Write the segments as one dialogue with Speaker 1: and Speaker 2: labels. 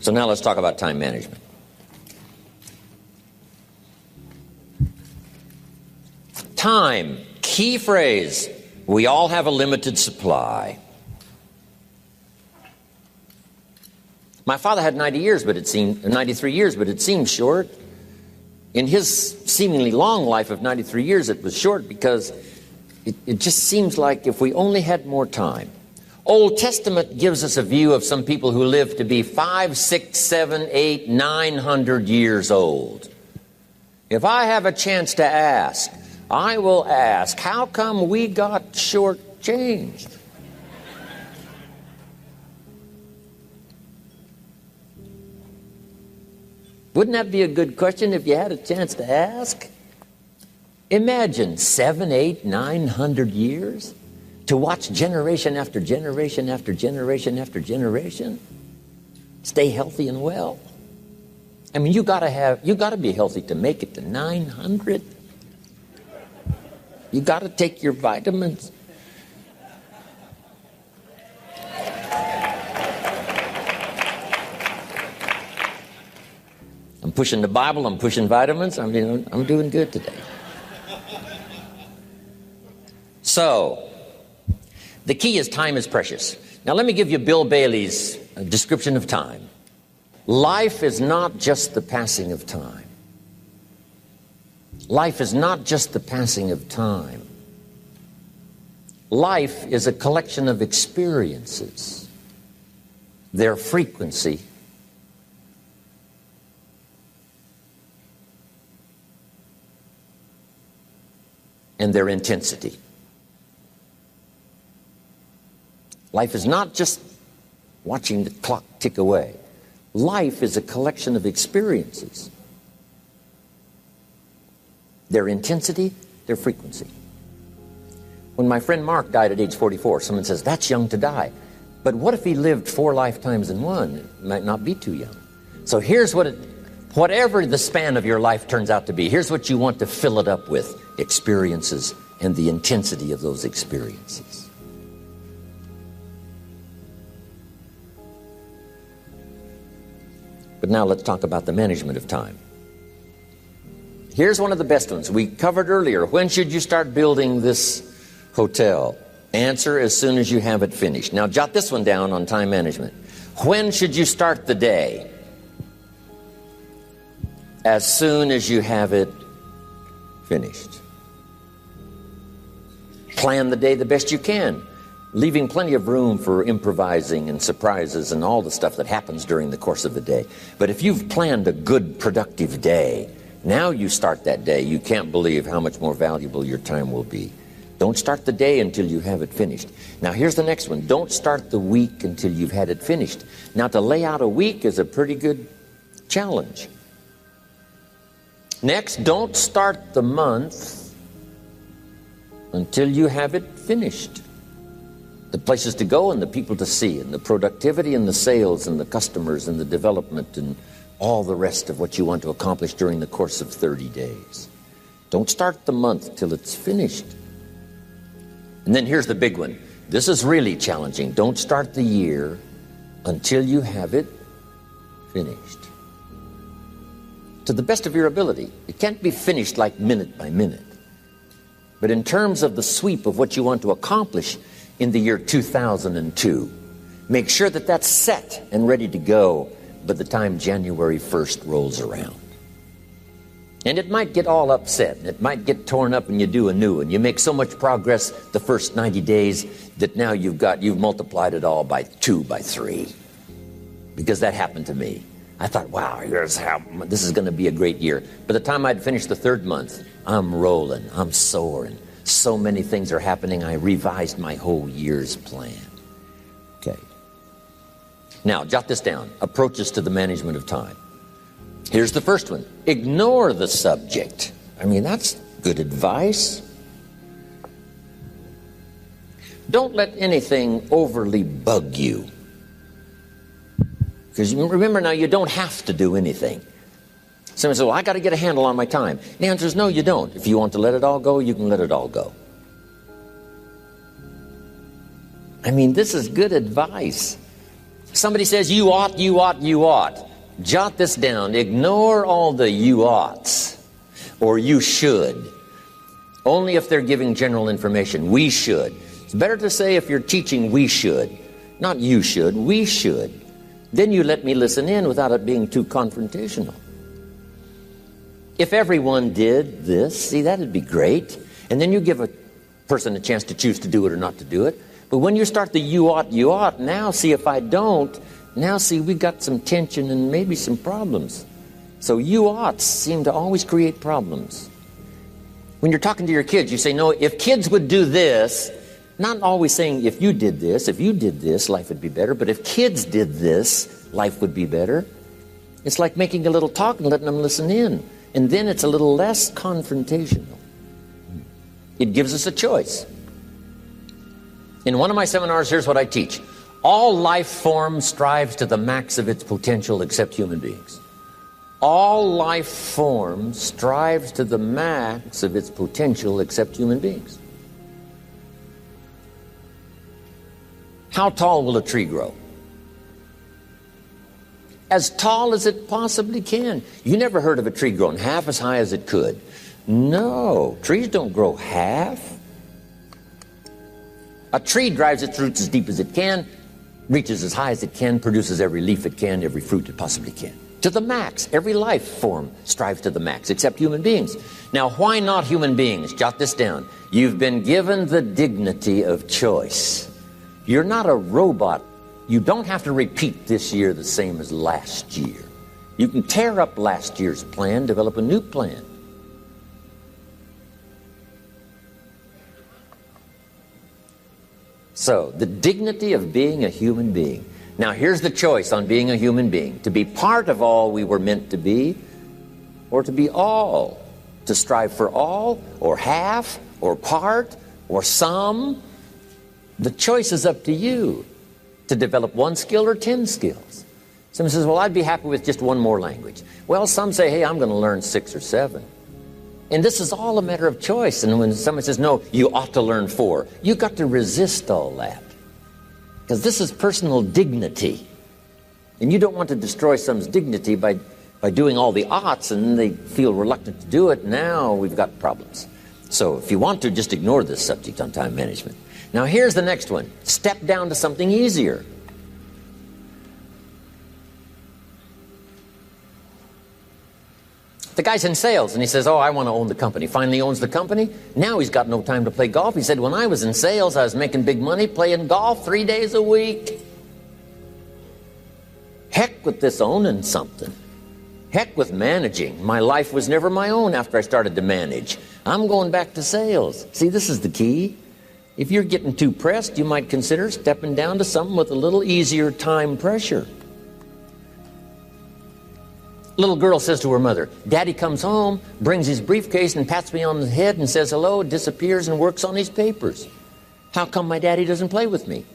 Speaker 1: So now let's talk about time management. Time, key phrase. We all have a limited supply. My father had 93 years, but it seemed short. In his seemingly long life of 93 years, it was short because it just seems like if we only had more time. Old Testament gives us a view of some people who live to be 500, 600, 700, 800, 900 years old. If I have a chance to ask, I will ask, how come we got shortchanged? Wouldn't that be a good question if you had a chance to ask? Imagine 700, 800, 900 years to watch generation after generation after generation after generation stay healthy and well. I mean, you gotta be healthy to make it to 900. You gotta take your vitamins. I'm pushing the Bible, I'm pushing vitamins, I'm doing good today. So, the key is time is precious. Now let me give you Bill Bailey's description of time. Life is not just the passing of time. Life is not just the passing of time. Life is a collection of experiences, their frequency, and their intensity. Life is not just watching the clock tick away. Life is a collection of experiences, their intensity, their frequency. When my friend Mark died at age 44, someone says, that's young to die. But what if he lived 4 lifetimes in one? It might not be too young. So here's whatever the span of your life turns out to be, here's what you want to fill it up with: experiences and the intensity of those experiences. But now let's talk about the management of time. Here's one of the best ones. We covered earlier. When should you start building this hotel? Answer: as soon as you have it finished. Now jot this one down on time management. When should you start the day? As soon as you have it finished. Plan the day the best you can, leaving plenty of room for improvising and surprises and all the stuff that happens during the course of the day. But if you've planned a good, productive day, now you start that day, you can't believe how much more valuable your time will be. Don't start the day until you have it finished. Now here's the next one. Don't start the week until you've had it finished. Now to lay out a week is a pretty good challenge. Next, don't start the month until you have it finished. The places to go and the people to see and the productivity and the sales and the customers and the development and all the rest of what you want to accomplish during the course of 30 days. Don't start the month till it's finished. And then here's the big one. This is really challenging. Don't start the year until you have it finished. To the best of your ability. It can't be finished like minute by minute. But in terms of the sweep of what you want to accomplish in the year 2002, make sure that that's set and ready to go by the time January 1st rolls around. And it might get all upset, and it might get torn up, and you do a new one. You make so much progress the first 90 days that now you've multiplied it all by 2, by 3. Because that happened to me. I thought, wow, this is going to be a great year. By the time I'd finished the 3rd month, I'm rolling, I'm soaring. So many things are happening, I revised my whole year's plan. Okay. Now, jot this down. Approaches to the management of time. Here's the first one. Ignore the subject. I mean, that's good advice. Don't let anything overly bug you. Because remember now, you don't have to do anything. Someone says, well, I got to get a handle on my time. The answer is no, you don't. If you want to let it all go, you can let it all go. I mean, this is good advice. Somebody says, you ought, you ought, you ought. Jot this down. Ignore all the you oughts or you should. Only if they're giving general information. We should. It's better to say if you're teaching, we should. Not you should, we should. Then you let me listen in without it being too confrontational. If everyone did this, see, that'd be great. And then you give a person a chance to choose to do it or not to do it. But when you start the you ought, now see if I don't, now see we got some tension and maybe some problems. So you oughts seem to always create problems. When you're talking to your kids, you say, no, if kids would do this, not always saying if you did this, life would be better. But if kids did this, life would be better. It's like making a little talk and letting them listen in. And then it's a little less confrontational. It gives us a choice. In one of my seminars, here's what I teach. All life form strives to the max of its potential except human beings. All life form strives to the max of its potential except human beings. How tall will a tree grow? As tall as it possibly can. You never heard of a tree growing half as high as it could. No, trees don't grow half. A tree drives its roots as deep as it can, reaches as high as it can, produces every leaf it can, every fruit it possibly can. To the max. Every life form strives to the max, except human beings. Now, why not human beings? Jot this down. You've been given the dignity of choice. You're not a robot. You don't have to repeat this year the same as last year. You can tear up last year's plan, develop a new plan. So, the dignity of being a human being. Now, here's the choice on being a human being. To be part of all we were meant to be, or to be all. To strive for all, or half, or part, or some. The choice is up to you. To develop one skill or 10 skills. Someone says, well, I'd be happy with just one more language. Well, some say, hey, I'm going to learn 6 or 7. And this is all a matter of choice. And when someone says, no, you ought to learn 4, you've got to resist all that. Because this is personal dignity. And you don't want to destroy someone's dignity by doing all the oughts, and then they feel reluctant to do it. Now we've got problems. So if you want to, just ignore this subject on time management. Now here's the next one. Step down to something easier. The guy's in sales and he says, oh, I want to own the company. Finally owns the company. Now he's got no time to play golf. He said, when I was in sales, I was making big money playing golf 3 days a week. Heck with this owning something. Heck with managing. My life was never my own after I started to manage. I'm going back to sales. See, this is the key. If you're getting too pressed, you might consider stepping down to something with a little easier time pressure. Little girl says to her mother, Daddy comes home, brings his briefcase and pats me on the head and says hello, disappears and works on his papers. How come my daddy doesn't play with me?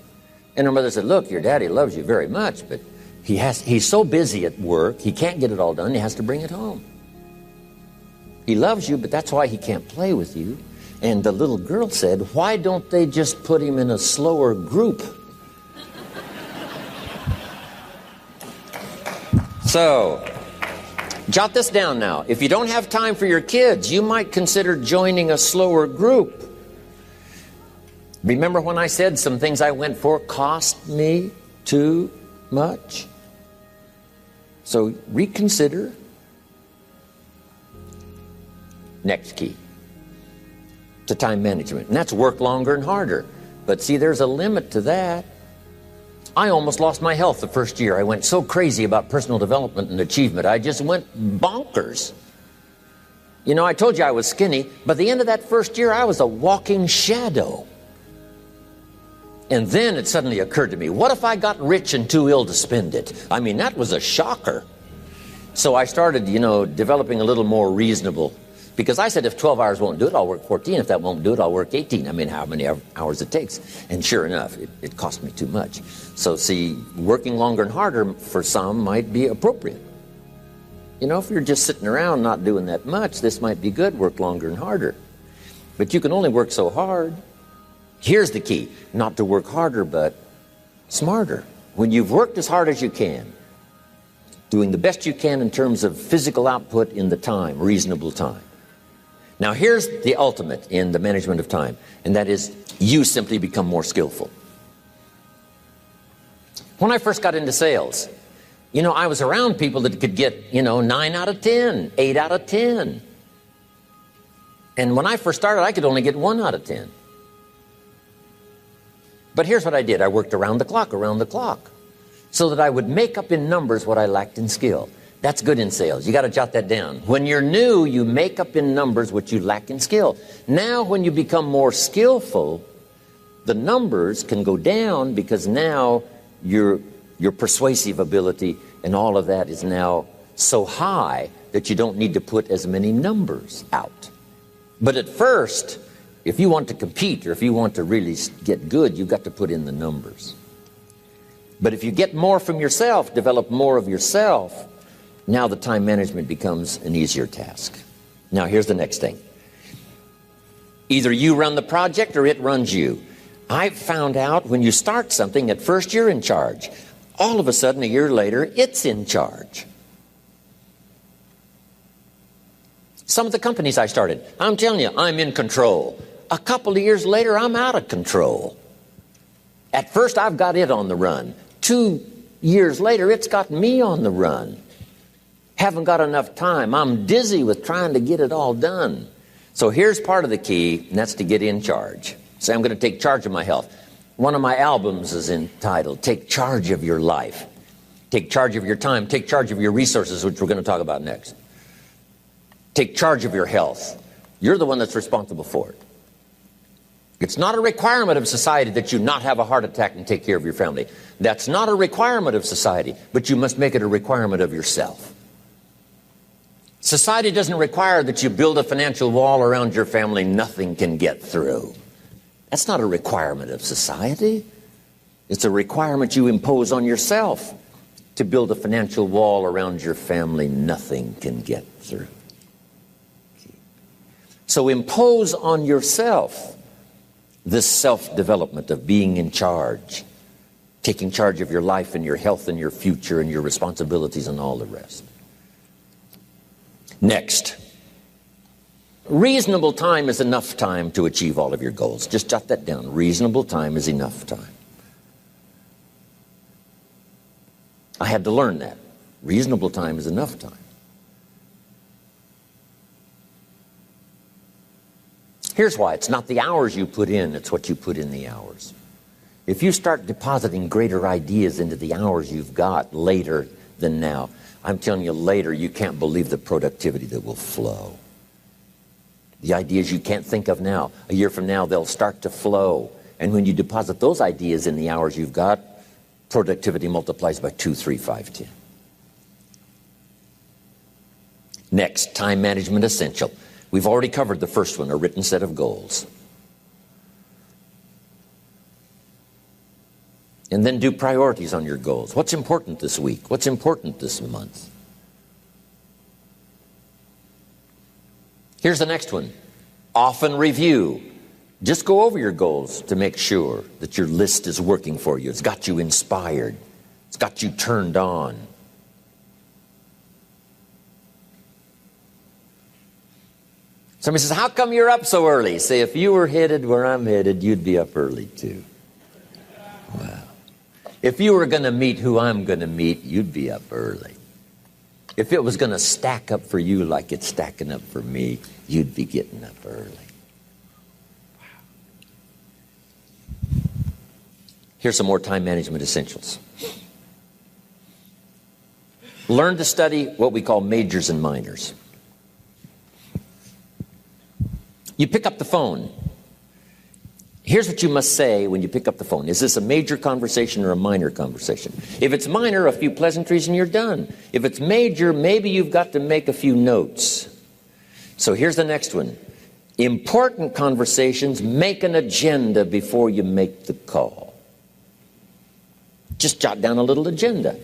Speaker 1: And her mother said, look, your daddy loves you very much, but he's so busy at work, he can't get it all done, he has to bring it home. He loves you, but that's why he can't play with you. And the little girl said, why don't they just put him in a slower group? So, jot this down now. If you don't have time for your kids, you might consider joining a slower group. Remember when I said some things I went for cost me too much? So reconsider. Next key to time management, and that's work longer and harder. But see, there's a limit to that. I almost lost my health the first year. I went so crazy about personal development and achievement. I just went bonkers. You know, I told you I was skinny. By the end of that first year, I was a walking shadow. And then it suddenly occurred to me, what if I got rich and too ill to spend it? I mean, that was a shocker. So I started, developing a little more reasonable. Because I said, if 12 hours won't do it, I'll work 14. If that won't do it, I'll work 18. I mean, how many hours it takes. And sure enough, it cost me too much. So see, working longer and harder for some might be appropriate. If you're just sitting around not doing that much, this might be good, work longer and harder. But you can only work so hard. Here's the key, not to work harder, but smarter. when you've worked as hard as you can, doing the best you can in terms of physical output in the time, reasonable time. Now here's the ultimate in the management of time, and that is you simply become more skillful. When I first got into sales, I was around people that could get, 9 out of 10, 8 out of 10. And when I first started, I could only get 1 out of 10. But here's what I did. I worked around the clock, so that I would make up in numbers what I lacked in skill. That's good in sales. You got to jot that down. When you're new, you make up in numbers what you lack in skill. Now, when you become more skillful, the numbers can go down because now your persuasive ability and all of that is now so high that you don't need to put as many numbers out. But at first, if you want to compete or if you want to really get good, you've got to put in the numbers. But if you get more from yourself, develop more of yourself, now the time management becomes an easier task. Now here's the next thing. Either you run the project or it runs you. I've found out when you start something, at first you're in charge. All of a sudden, a year later, it's in charge. Some of the companies I started, I'm telling you, I'm in control. A couple of years later, I'm out of control. At first, I've got it on the run. 2 years later, it's got me on the run. Haven't got enough time. I'm dizzy with trying to get it all done. So here's part of the key, and that's to get in charge. Say, I'm going to take charge of my health. One of my albums is entitled, Take Charge of Your Life. Take charge of your time. Take charge of your resources, which we're going to talk about next. Take charge of your health. You're the one that's responsible for it. It's not a requirement of society that you not have a heart attack and take care of your family. That's not a requirement of society, but you must make it a requirement of yourself. Society doesn't require that you build a financial wall around your family nothing can get through. That's not a requirement of society. It's a requirement you impose on yourself to build a financial wall around your family nothing can get through. So impose on yourself this self-development of being in charge, taking charge of your life and your health and your future and your responsibilities and all the rest. Next, reasonable time is enough time to achieve all of your goals. Just jot that down. Reasonable time is enough time. I had to learn that. Reasonable time is enough time. Here's why. It's not the hours you put in, it's what you put in the hours. If you start depositing greater ideas into the hours you've got later than now, I'm telling you, later you can't believe the productivity that will flow. The ideas you can't think of now, a year from now, they'll start to flow. And when you deposit those ideas in the hours you've got, productivity multiplies by 2, 3, 5, 10. Next, time management essential. We've already covered the first one, a written set of goals. And then do priorities on your goals. What's important this week? What's important this month? Here's the next one. Often review. Just go over your goals to make sure that your list is working for you. It's got you inspired. It's got you turned on. Somebody says, how come you're up so early? Say, if you were headed where I'm headed, you'd be up early too. Wow. If you were going to meet who I'm going to meet, you'd be up early. If it was going to stack up for you like it's stacking up for me, you'd be getting up early. Wow. Here's some more time management essentials. Learn to study what we call majors and minors. You pick up the phone. Here's what you must say when you pick up the phone. Is this a major conversation or a minor conversation? If it's minor, a few pleasantries and you're done. If it's major, maybe you've got to make a few notes. So here's the next one. Important conversations, make an agenda before you make the call. Just jot down a little agenda.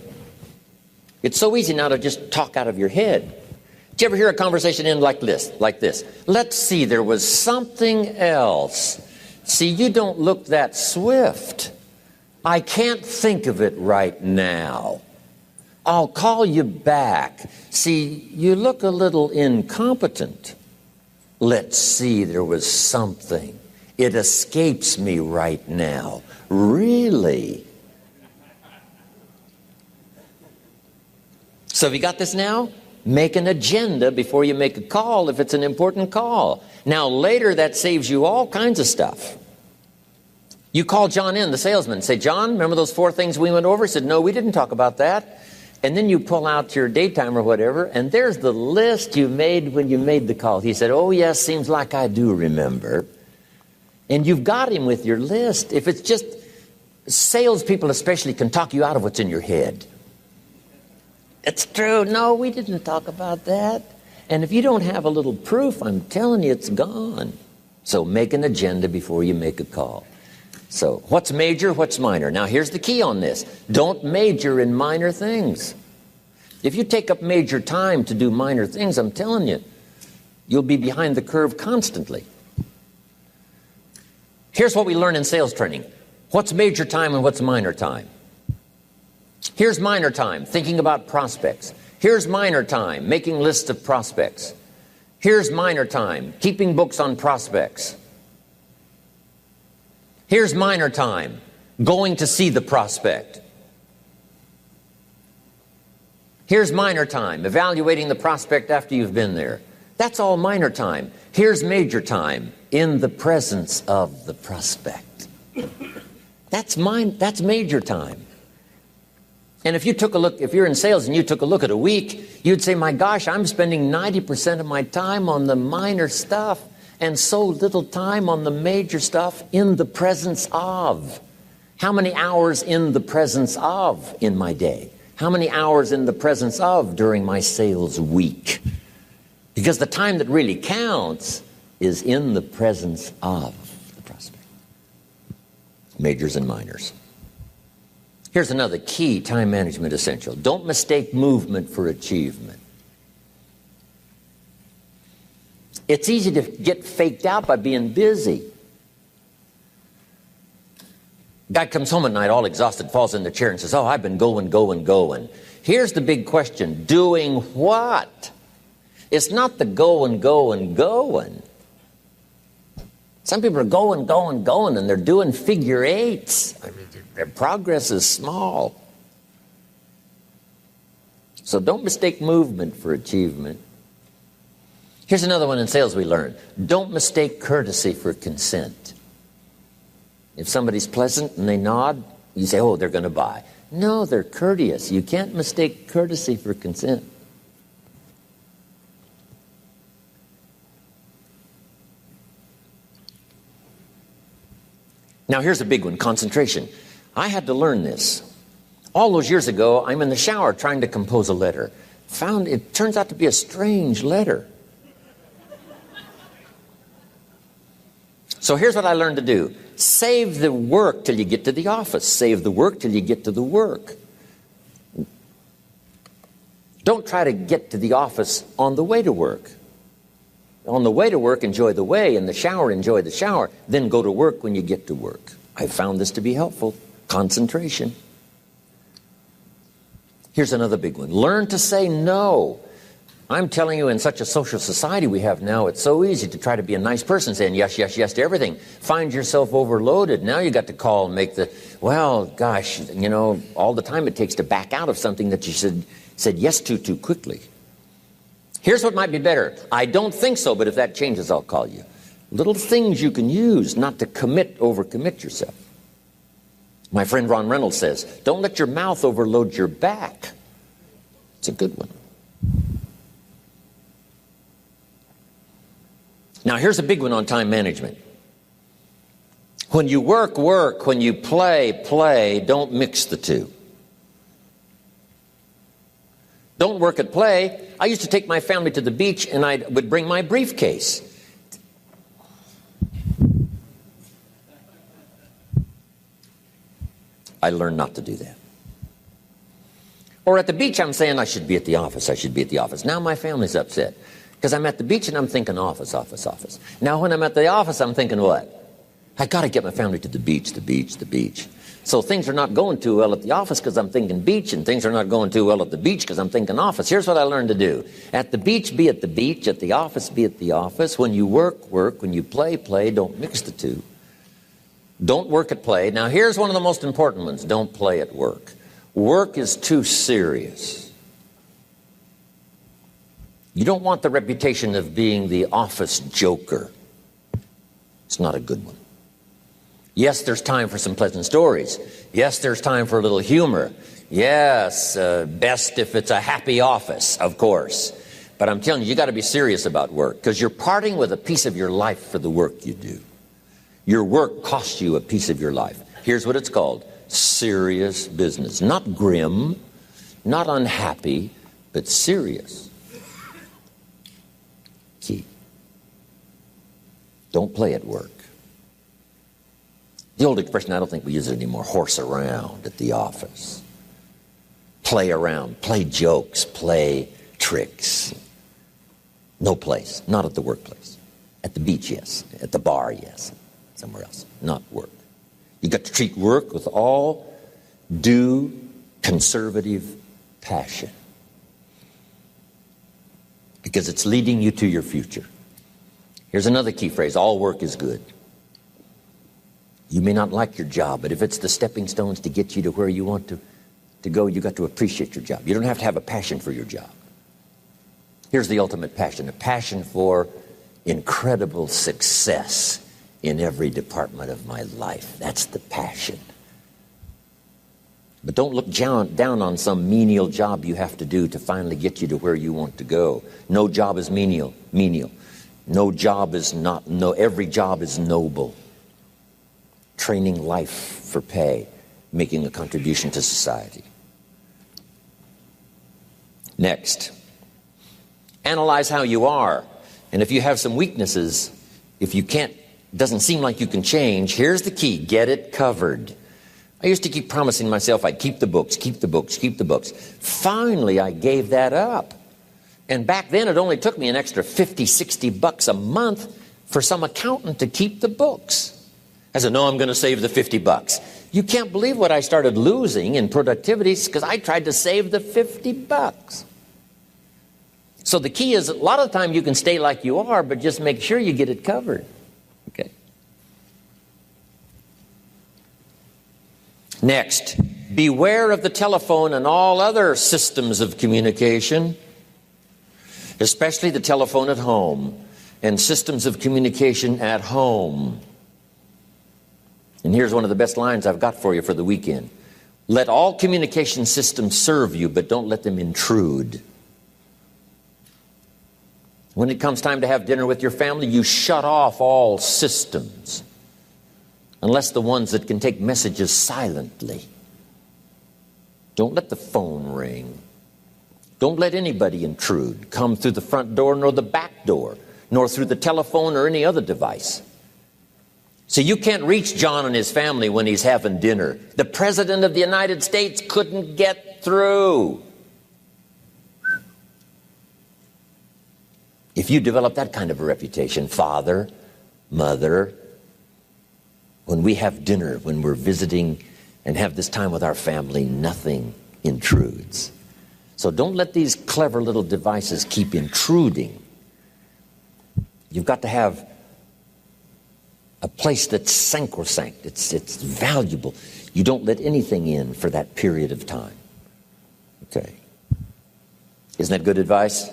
Speaker 1: It's so easy now to just talk out of your head. Did you ever hear a conversation end like this? Let's see, there was something else. See, you don't look that swift. I can't think of it right now. I'll call you back. See, you look a little incompetent. Let's see, there was something. It escapes me right now. Really? So have you got this now? Make an agenda before you make a call if it's an important call. Now later that saves you all kinds of stuff. You call John in, the salesman, say, John, remember those 4 things we went over? He said, no, we didn't talk about that. And then you pull out your daytime or whatever, and there's the list you made when you made the call. He said, oh yes, seems like I do remember. And you've got him with your list. If it's just, salespeople especially can talk you out of what's in your head. It's true. No, we didn't talk about that. And if you don't have a little proof, I'm telling you, it's gone. So make an agenda before you make a call. So what's major, what's minor? Now here's the key on this. Don't major in minor things. If you take up major time to do minor things, I'm telling you, you'll be behind the curve constantly. Here's what we learn in sales training. What's major time and what's minor time? Here's minor time, thinking about prospects. Here's minor time, making lists of prospects. Here's minor time, keeping books on prospects. Here's minor time, going to see the prospect. Here's minor time, evaluating the prospect after you've been there. That's all minor time. Here's major time, in the presence of the prospect. That's major time. And if you took a look, if you're in sales and you took a look at a week, you'd say, my gosh, I'm spending 90% of my time on the minor stuff and so little time on the major stuff in the presence of. How many hours in the presence of in my day? How many hours in the presence of during my sales week? Because the time that really counts is in the presence of the prospect. Majors and minors. Here's another key time management essential. Don't mistake movement for achievement. It's easy to get faked out by being busy. Guy comes home at night all exhausted, falls in the chair and says, oh, I've been going. Here's the big question. Doing what? It's not the going. Some people are going, and they're doing figure eights. I mean, their progress is small. So don't mistake movement for achievement. Here's another one in sales we learned. Don't mistake courtesy for consent. If somebody's pleasant and they nod, you say, oh, they're going to buy. No, they're courteous. You can't mistake courtesy for consent. Now here's a big one, concentration. I had to learn this. All those years ago, I'm in the shower trying to compose a letter. Found it turns out to be a strange letter. So here's what I learned to do. Save the work till you get to the office. Save the work till you get to the work. Don't try to get to the office on the way to work. On the way to work, enjoy the way. In the shower, enjoy the shower. Then go to work when you get to work. I found this to be helpful. Concentration. Here's another big one. Learn to say no. I'm telling you, in such a social society we have now, it's so easy to try to be a nice person, saying yes, yes, yes to everything. Find yourself overloaded. Now you got to call and make the, well, gosh, you know, all the time it takes to back out of something that you said yes to too quickly. Here's what might be better. I don't think so, but if that changes, I'll call you. Little things you can use not to overcommit yourself. My friend Ron Reynolds says, don't let your mouth overload your back. It's a good one. Now here's a big one on time management. When you work, work. When you play, play. Don't mix the two. Don't work at play. I used to take my family to the beach and I would bring my briefcase. I learned not to do that. Or at the beach I'm saying I should be at the office. I should be at the office. Now my family's upset. Because I'm at the beach and I'm thinking office, office, office. Now when I'm at the office, I'm thinking what? I got to get my family to the beach, the beach, the beach. So things are not going too well at the office because I'm thinking beach, and things are not going too well at the beach because I'm thinking office. Here's what I learned to do. At the beach, be at the beach. At the office, be at the office. When you work, work. When you play, play. Don't mix the two. Don't work at play. Now, here's one of the most important ones. Don't play at work. Work is too serious. You don't want the reputation of being the office joker. It's not a good one. Yes, there's time for some pleasant stories. Yes, there's time for a little humor. Yes, best if it's a happy office, of course. But I'm telling you, you got to be serious about work, because you're parting with a piece of your life for the work you do. Your work costs you a piece of your life. Here's what it's called: serious business. Not grim, not unhappy, but serious. Key. Don't play at work. The old expression, I don't think we use it anymore, horse around at the office. Play around, play jokes, play tricks. No place, not at the workplace. At the beach, yes. At the bar, yes. Somewhere else, not work. You've got to treat work with all due conservative passion, because it's leading you to your future. Here's another key phrase: all work is good. You may not like your job, but if it's the stepping stones to get you to where you want to go, you've got to appreciate your job. You don't have to have a passion for your job. Here's the ultimate passion: a passion for incredible success in every department of my life. That's the passion. But don't look down on some menial job you have to do to finally get you to where you want to go. No job is menial. No job is not, no, every job is noble. Training life for pay, making a contribution to society. Next, analyze how you are. And if you have some weaknesses, if you can't, doesn't seem like you can change, here's the key: get it covered. I used to keep promising myself I'd keep the books, keep the books, keep the books. Finally, I gave that up. And back then, it only took me an extra $50, $60 a month for some accountant to keep the books. I said, no, I'm going to save the $50. You can't believe what I started losing in productivity because I tried to save the $50. So the key is, a lot of the time you can stay like you are, but just make sure you get it covered. Okay. Next, beware of the telephone and all other systems of communication, especially the telephone at home and systems of communication at home. And here's one of the best lines I've got for you for the weekend: let all communication systems serve you, but don't let them intrude. When it comes time to have dinner with your family, you shut off all systems, unless the ones that can take messages silently. Don't let the phone ring. Don't let anybody intrude, come through the front door nor the back door, nor through the telephone or any other device. So you can't reach John and his family when he's having dinner. The President of the United States couldn't get through. If you develop that kind of a reputation, father, mother, when we have dinner, when we're visiting and have this time with our family, nothing intrudes. So don't let these clever little devices keep intruding. You've got to have a place that's sacrosanct. It's valuable. You don't let anything in for that period of time. Okay. Isn't that good advice?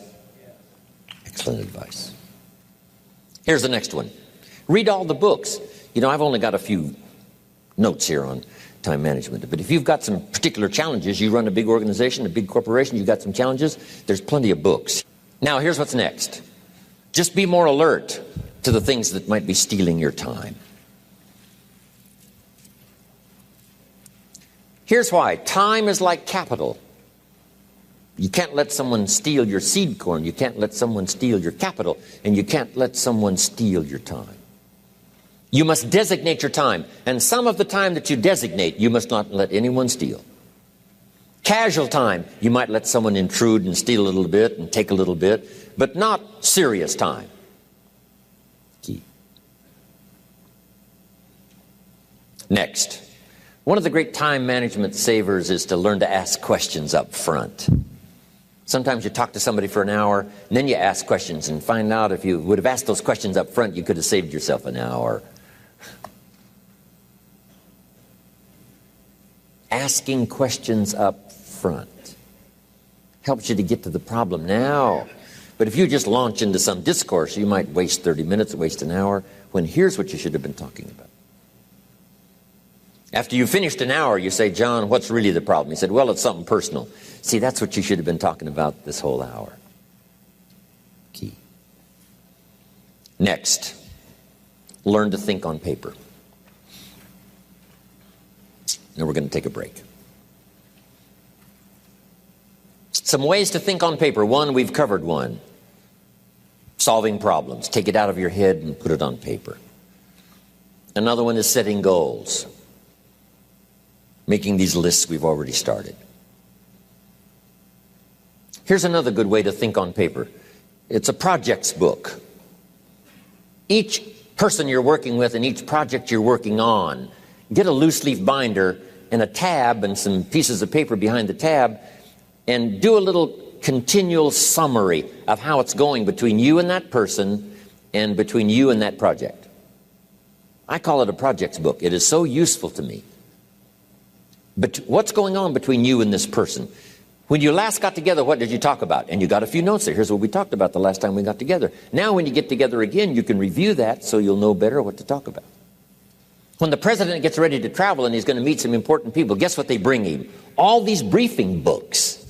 Speaker 1: Excellent advice. Here's the next one. Read all the books. You know, I've only got a few notes here on time management, but if you've got some particular challenges, you run a big organization, a big corporation, you've got some challenges, there's plenty of books. Now, here's what's next. Just be more alert to the things that might be stealing your time. Here's why. Time is like capital. You can't let someone steal your seed corn. You can't let someone steal your capital. And you can't let someone steal your time. You must designate your time. And some of the time that you designate, you must not let anyone steal. Casual time, you might let someone intrude and steal a little bit and take a little bit, but not serious time. Key. Next, One of the great time management savers is to learn to ask questions up front. Sometimes you talk to somebody for an hour, and then you ask questions and find out if you would have asked those questions up front, you could have saved yourself an hour. Asking questions up front helps you to get to the problem now. But if you just launch into some discourse, you might waste 30 minutes, waste an hour, when here's what you should have been talking about. After you've finished an hour, you say, John, what's really the problem? He said, well, it's something personal. See, that's what you should have been talking about this whole hour. Key. Next, learn to think on paper. Now we're going to take a break. Some ways to think on paper. One, we've covered one. Solving problems. Take it out of your head and put it on paper. Another one is setting goals. Making these lists we've already started. Here's another good way to think on paper. It's a projects book. Each person you're working with and each project you're working on, get a loose leaf binder and a tab and some pieces of paper behind the tab and do a little continual summary of how it's going between you and that person and between you and that project. I call it a projects book. It is so useful to me. But what's going on between you and this person? When you last got together, what did you talk about? And you got a few notes there. Here's what we talked about the last time we got together. Now when you get together again, you can review that so you'll know better what to talk about. When the president gets ready to travel and he's going to meet some important people, guess what they bring him? All these briefing books.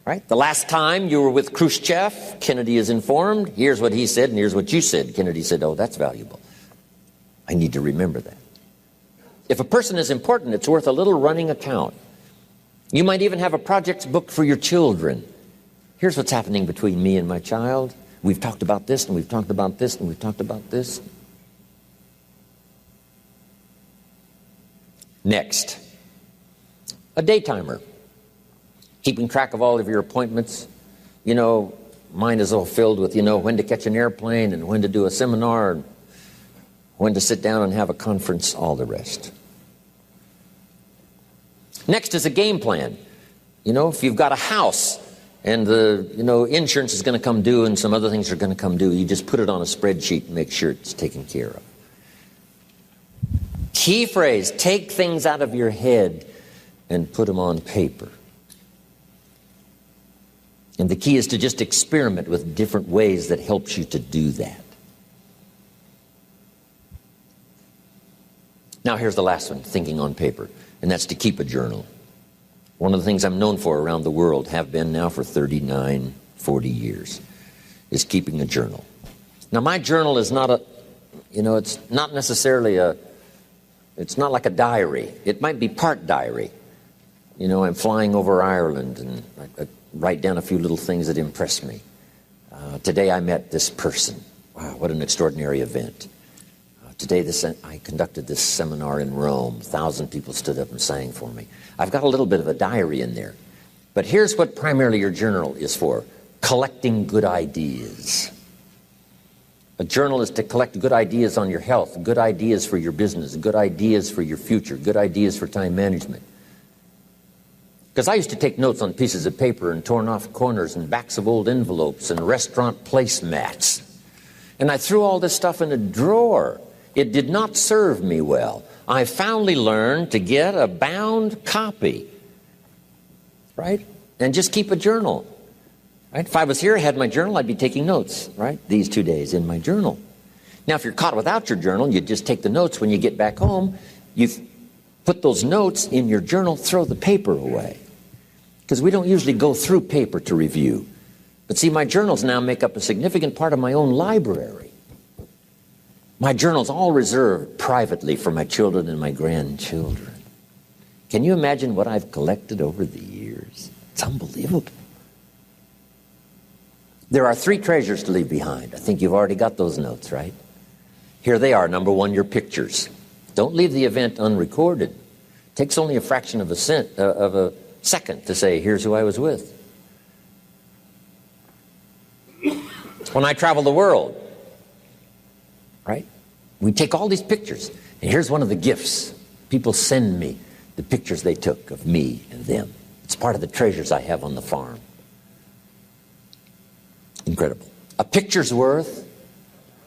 Speaker 1: Right? The last time you were with Khrushchev, Kennedy is informed. Here's what he said and here's what you said. Kennedy said, oh, that's valuable. I need to remember that. If a person is important, it's worth a little running account. You might even have a projects book for your children. Here's what's happening between me and my child. We've talked about this, and we've talked about this, and we've talked about this. Next, a day timer. Keeping track of all of your appointments. You know, mine is all filled with, when to catch an airplane and when to do a seminar, and when to sit down and have a conference, all the rest. Next is a game plan. If you've got a house and the insurance is going to come due and some other things are going to come due, you just put it on a spreadsheet and make sure it's taken care of. Key phrase, take things out of your head and put them on paper. And the key is to just experiment with different ways that helps you to do that. Now here's the last one, thinking on paper, and that's to keep a journal. One of the things I'm known for around the world, have been now for 39, 40 years, is keeping a journal. Now my journal is not it's not necessarily it's not like a diary. It might be part diary. I'm flying over Ireland and I write down a few little things that impress me. Today I met this person. Wow, what an extraordinary event. Today I conducted this seminar in Rome. 1,000 people stood up and sang for me. I've got a little bit of a diary in there. But here's what primarily your journal is for. Collecting good ideas. A journal is to collect good ideas on your health, good ideas for your business, good ideas for your future, good ideas for time management. Because I used to take notes on pieces of paper and torn off corners and backs of old envelopes and restaurant placemats. And I threw all this stuff in a drawer. It did not serve me well. I finally learned to get a bound copy, right? And just keep a journal, right? If I was here, I had my journal, I'd be taking notes, right? These 2 days in my journal. Now, if you're caught without your journal, you just take the notes. When you get back home, you put those notes in your journal, throw the paper away. Because we don't usually go through paper to review. But see, my journals now make up a significant part of my own library. My journal's all reserved privately for my children and my grandchildren. Can you imagine what I've collected over the years? It's unbelievable. There are 3 treasures to leave behind. I think you've already got those notes, right? Here they are. Number 1, your pictures. Don't leave the event unrecorded. It takes only a fraction of a second to say, here's who I was with. When I travel the world, right? We take all these pictures, and here's one of the gifts. People send me the pictures they took of me and them. It's part of the treasures I have on the farm. Incredible. A picture's worth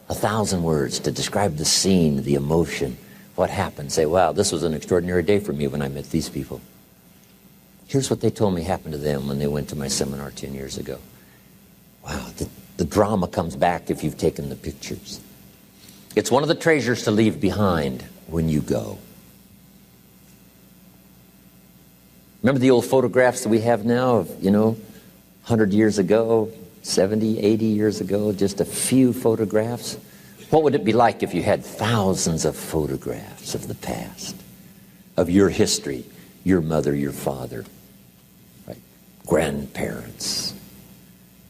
Speaker 1: 1,000 words to describe the scene, the emotion, what happened. Say, wow, this was an extraordinary day for me when I met these people. Here's what they told me happened to them when they went to my seminar 10 years ago. Wow, the drama comes back if you've taken the pictures. It's one of the treasures to leave behind when you go. Remember the old photographs that we have now of, 100 years ago, 70, 80 years ago, just a few photographs? What would it be like if you had thousands of photographs of the past, of your history, your mother, your father, right? Grandparents?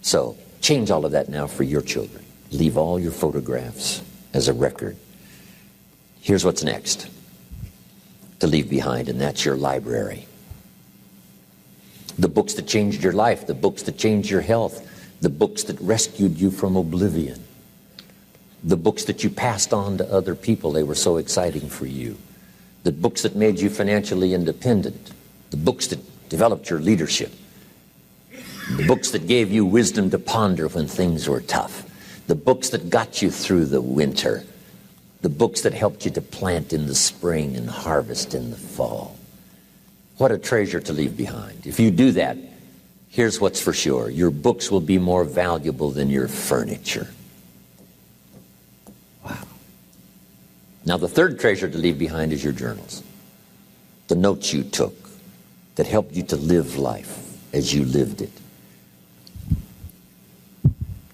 Speaker 1: So change all of that now for your children. Leave all your photographs as a record. Here's what's next to leave behind, and that's your library. The books that changed your life, the books that changed your health, the books that rescued you from oblivion, the books that you passed on to other people, they were so exciting for you, the books that made you financially independent, the books that developed your leadership, the books that gave you wisdom to ponder when things were tough, the books that got you through the winter, the books that helped you to plant in the spring and harvest in the fall. What a treasure to leave behind. If you do that, here's what's for sure. Your books will be more valuable than your furniture. Wow. Now the third treasure to leave behind is your journals. The notes you took that helped you to live life as you lived it.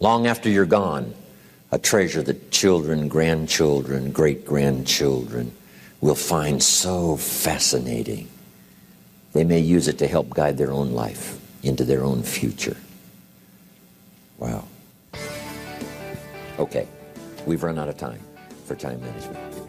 Speaker 1: Long after you're gone, a treasure that children, grandchildren, great-grandchildren will find so fascinating. They may use it to help guide their own life into their own future. Wow. Okay, we've run out of time for time management.